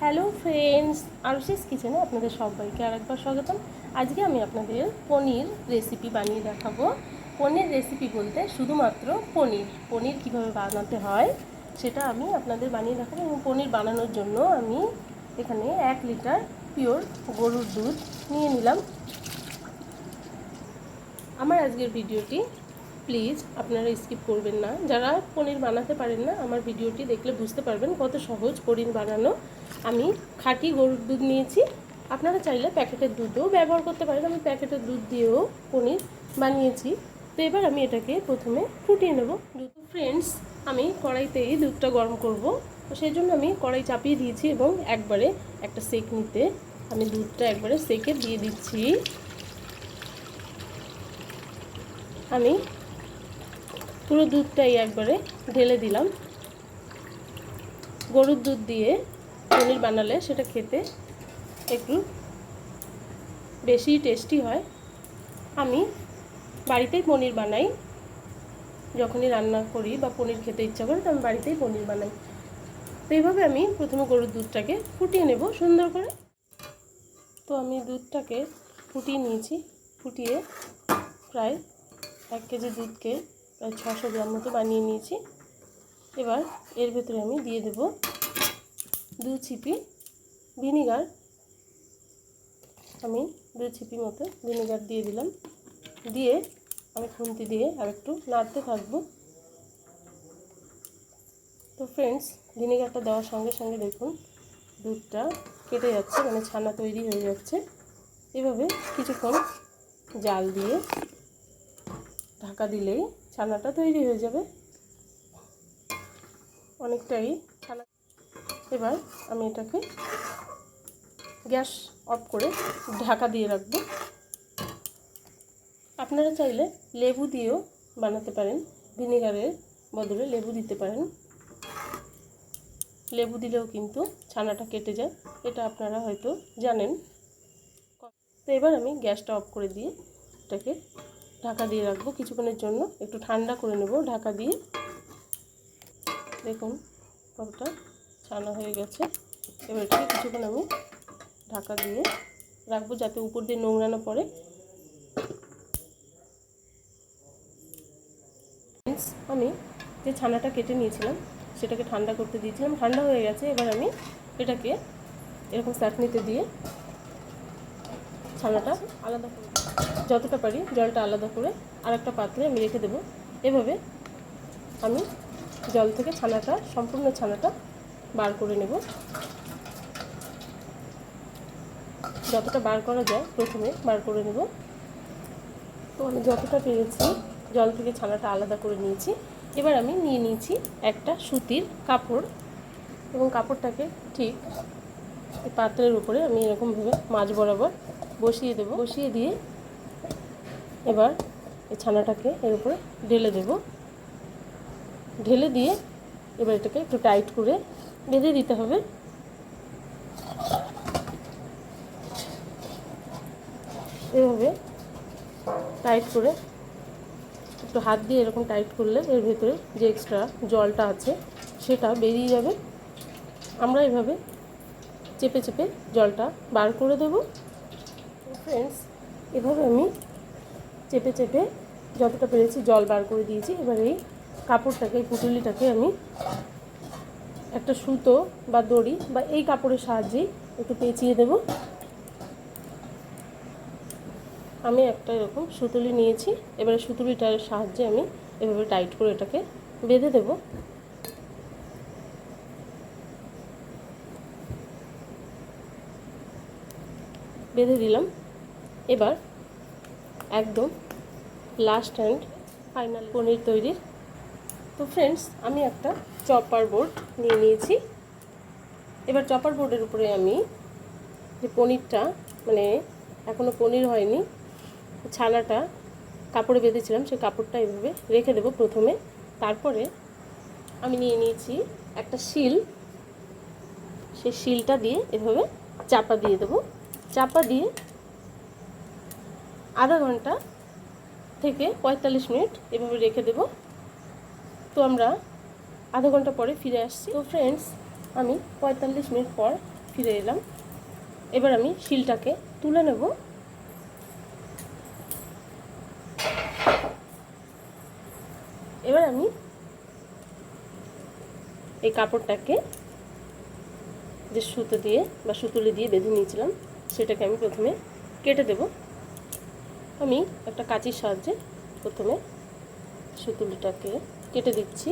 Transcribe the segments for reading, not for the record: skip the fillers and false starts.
Hello friends, আরুষিস কিচেনে আপনাদের সবাইকে আরেকবার স্বাগতম। আজকে আমি আপনাদের পনির রেসিপি বানিয়ে দেখাবো। পনির রেসিপি বলতে শুধুমাত্র পনির কীভাবে বানাতে হয় সেটা আমি আপনাদের বানিয়ে দেখাবো। এবং পনির বানানোর জন্য আমি এখানে 1 লিটার পিওর গরুর দুধ নিয়ে নিলাম। আমার আজকের ভিডিওটি প্লিজ আপনারা স্কিপ করবেন না। যারা পনির বানাতে পারেন না, আমার ভিডিওটি দেখলে বুঝতে পারবেন কত সহজ পনির বানানো। আমি খাঁটি গরুর দুধ নিয়েছি, আপনারা চাইলে প্যাকেটের দুধও ব্যবহার করতে পারেন। আমি প্যাকেটের দুধ দিয়েও পনির বানিয়েছি। তো এবার আমি এটাকে প্রথমে ফুটিয়ে নেব। ফ্রেন্ডস, আমি কড়াইতেই দুধটা গরম করব, তো সেই জন্য আমি কড়াই চাপিয়ে দিয়েছি এবং একবারে একটা সেক নিতে আমি দুধটা একবারে সেকে দিয়ে দিচ্ছি। আমি পুরো দুধটাই একবারে ঢেলে দিলাম। গরুর দুধ দিয়ে পনির বানালে সেটা খেতে একটু বেশি টেস্টি হয়। আমি বাড়িতেই পনির বানাই, যখনই রান্না করি বা পনির খেতে ইচ্ছা করে তো আমি বাড়িতেই পনির বানাই। তো এইভাবে আমি প্রথমে গরুর দুধটাকে ফুটিয়ে নেব সুন্দর করে। তো আমি দুধটাকে ফুটিয়ে নিয়েছি। ফুটিয়ে প্রায় 1 কেজি দুধকে প্রায় 600 গ্রাম মতো বানিয়ে নিয়েছি। এবার এর ভেতরে আমি দিয়ে দেব 2 ছিপি ভিনিগার। আমি 2 ছিপি মতো ভিনিগার দিয়ে দিলাম। দিয়ে আমি খুন্তি দিয়ে আর একটু নাড়তে থাকবো। তো ফ্রেন্ডস, ভিনিগারটা দেওয়ার সঙ্গে সঙ্গে দেখুন দুধটা কেটে যাচ্ছে, মানে ছানা তৈরি হয়ে যাচ্ছে। এভাবে কিছুক্ষণ জাল দিয়ে ঢাকা দিলেই ছানাটা তৈরি হয়ে যাবে, অনেকটাই ছানা। এবার আমি এটাকে গ্যাস অফ করে ঢাকা দিয়ে রাখবো। আপনারা চাইলে লেবু দিয়েও বানাতে পারেন, ভিনিগারের বদলে লেবু দিতে পারেন। লেবু দিলেও কিন্তু ছানাটা কেটে যায়, এটা আপনারা হয়তো জানেন। তো এবার আমি গ্যাসটা অফ করে দিয়ে এটাকে ঢাকা দিয়ে রাখবো কিছুক্ষণের জন্য, একটু ঠান্ডা করে নেব ঢাকা দিয়ে। দেখুন কতটা ছানা হয়ে গেছে। এবার এটাকে কিছুক্ষণ আমি ঢাকা দিয়ে রাখবো যাতে উপর দিয়ে নোংরা না পড়ে। আমি যে ছানাটা কেটে নিয়েছিলাম সেটাকে ঠান্ডা করতে দিয়েছিলাম, ঠান্ডা হয়ে গেছে। এবার আমি এটাকে এরকম চাটনিতে দিয়ে ছানাটা আলাদা করে যতটা পারি জলটা আলাদা করে আর একটা পাত্রে আমি রেখে দেবো। এভাবে আমি জল থেকে সম্পূর্ণ ছানাটা বার করে নেব। যতটা বার করা যায় প্রথমে বার করে নেব। তো আমি যতটা পেরেছি জল থেকে ছানাটা আলাদা করে নিয়েছি। এবার আমি নিয়ে নিয়েছি একটা সুতির কাপড় এবং কাপড়টাকে ঠিক এই পাত্রের উপরে আমি এরকমভাবে মাঝ বরাবর বসিয়ে দেব। বসিয়ে দিয়ে এবার এই ছানাটাকে এর উপরে ঢেলে দেব। ঢেলে দিয়ে এবার এটাকে একটু টাইট করে বেঁধে দিতে হবে। এভাবে টাইট করে একটু হাত দিয়ে এরকম টাইট করলে এর ভেতরে যে এক্সট্রা জলটা আছে সেটা বেরিয়ে যাবে। আমরা এভাবে চেপে চেপে জলটা বার করে দেব। ফ্রেন্ডস, এভাবে আমি চেপে চেপে যতটা পেরেছি জল বার করে দিয়েছি। এবার এই কাপড়টাকে, এই পুঁটুলিটাকে আমি একটা সুতো বা দড়ি বা এই কাপড়ের সাহায্যেই একটু পেঁচিয়ে দেব। আমি একটা এরকম সুতুলি নিয়েছি। এবারে সুতুলিটার সাহায্যে আমি এভাবে টাইট করে এটাকে বেঁধে দেব। বেঁধে দিলাম। এবার একদম লাস্ট অ্যান্ড ফাইনাল পনির তৈরির। তো ফ্রেন্ডস, আমি একটা চপার বোর্ড নিয়ে নিয়েছি। এবার চপার বোর্ডের উপরে আমি যে পনিরটা, মানে এখনও পনির হয়নি, ছানাটা কাপড়ে বেঁধেছিলাম সেই কাপড়টা এভাবে রেখে দেব প্রথমে। তারপরে আমি নিয়ে নিয়েছি একটা শিল, সেই শিলটা দিয়ে এভাবে চাপা দিয়ে দেব। চাপা দিয়ে আধা ঘন্টা থেকে 45 মিনিট এভাবে রেখে দেব। তো আমরা আধা ঘন্টা পরে ফিরে আসছি। তো ফ্রেন্ডস, আমি 45 মিনিট পর ফিরে এলাম। এবার আমি শিলটাকে তুলে নেব। এবার আমি এই কাপড়টাকে যে সুতো দিয়ে বা সুতুলি দিয়ে বেঁধে নিয়েছিলাম সেটাকে আমি প্রথমে কেটে দেব। আমি একটা কাঁচির সাহায্যে প্রথমে সুতুলিটাকে কেটে দিচ্ছি।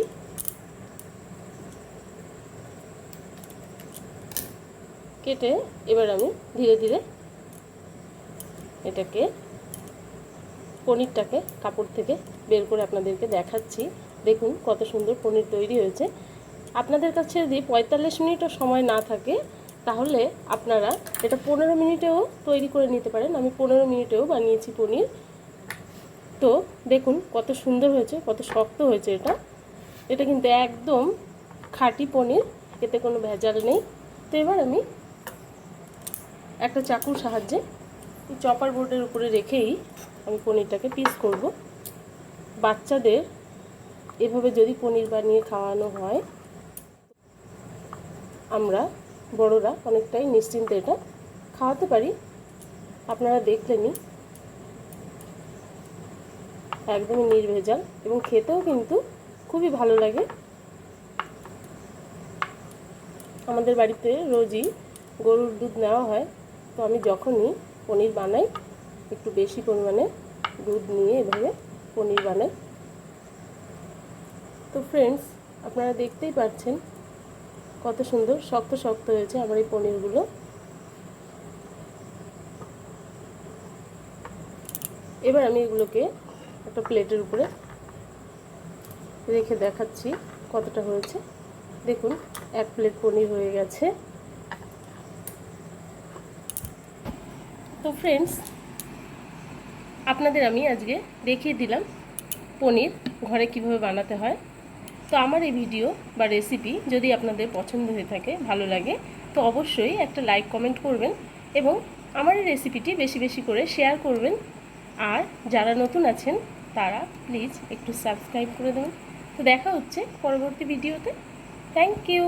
কেটে এবার আমি ধীরে ধীরে এটাকে পনিরটাকে কাপড় থেকে বের করে আপনাদেরকে দেখাচ্ছি। দেখুন কত সুন্দর পনির তৈরি হয়েছে। আপনাদের কাছে যদি 45 মিনিটও সময় না থাকে তাহলে আপনারা এটা 15 মিনিটেও তৈরি করে নিতে পারেন। আমি 15 মিনিটেও বানিয়েছি পনির। তো দেখুন কত সুন্দর হয়েছে, কত শক্ত হয়েছে। এটা কিন্তু একদম খাঁটি পনির, এতে কোনো ভেজাল নেই। তো এবার আমি একটা চাকুর সাহায্যে এই চপার বোর্ডের উপরে রেখেই আমি পনিরটাকে পিস করব। বাচ্চাদের এভাবে যদি পনির বানিয়ে খাওয়ানো হয় আমরা বড়রা অনেকটাই নিশ্চিন্তে এটা খাওয়াতে পারি। আপনারা দেখলেনই একদমই নির্ভেজাল এবং খেতেও কিন্তু খুবই ভালো লাগে। আমাদের বাড়িতে রোজই গরুর দুধ নেওয়া হয়, তো আমি যখনই পনির বানাই একটু বেশি পরিমাণে দুধ নিয়ে এভাবে পনির বানাই। তো ফ্রেন্ডস, আপনারা দেখতেই পাচ্ছেন কত সুন্দর শক্ত শক্ত হয়েছে আমার এই পনিরগুলো। এবার আমি এগুলোকে একটা প্লেটের উপরে রেখে দেখাচ্ছি কতটা হয়েছে। দেখুন 1 প্লেট পনির হয়ে গেছে। তো ফ্রেন্ডস, আপনাদের আমি আজকে দেখিয়ে দিলাম পনির ঘরে কিভাবে বানাতে হয়। তো আমার এই ভিডিও বা রেসিপি যদি আপনাদের পছন্দ হয়ে থাকে, ভালো লাগে, তো অবশ্যই একটা লাইক কমেন্ট করবেন এবং আমার এই রেসিপিটি বেশি বেশি করে শেয়ার করবেন। আর যারা নতুন আছেন তারা প্লিজ একটু সাবস্ক্রাইব করে দেবেন। তো দেখা হচ্ছে পরবর্তী ভিডিওতে। Thank you.